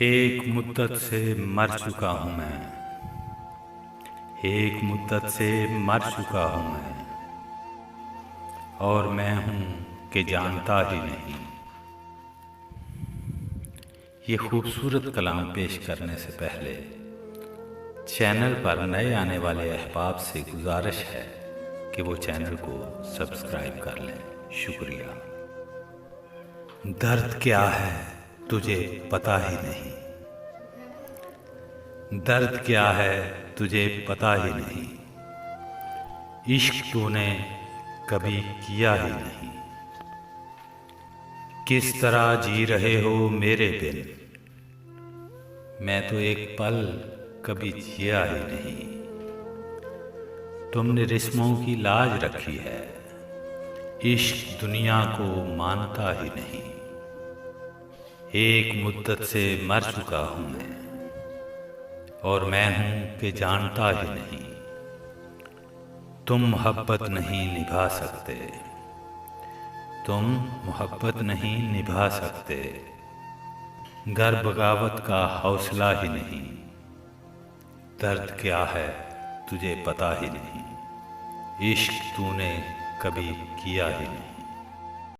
एक मुद्दत से मर चुका हूँ मैं, एक मुद्दत से मर चुका हूँ मैं, और मैं हूँ कि जानता ही नहीं। ये खूबसूरत कलाम पेश करने से पहले चैनल पर नए आने वाले अहबाब से गुजारिश है कि वो चैनल को सब्सक्राइब कर लें। शुक्रिया। दर्द क्या है तुझे पता ही नहीं, दर्द क्या है तुझे पता ही नहीं, इश्क तूने कभी किया ही नहीं। किस तरह जी रहे हो मेरे बिन, मैं तो एक पल कभी जिया ही नहीं। तुमने रिस्मों की लाज रखी है, इश्क दुनिया को मानता ही नहीं। एक मुद्दत से मर चुका हूँ मैं, और मैं हूँ कि जानता ही नहीं। तुम मोहब्बत नहीं निभा सकते, तुम मोहब्बत नहीं निभा सकते, गर बगावत का हौसला ही नहीं। दर्द क्या है तुझे पता ही नहीं, इश्क तूने कभी किया ही नहीं।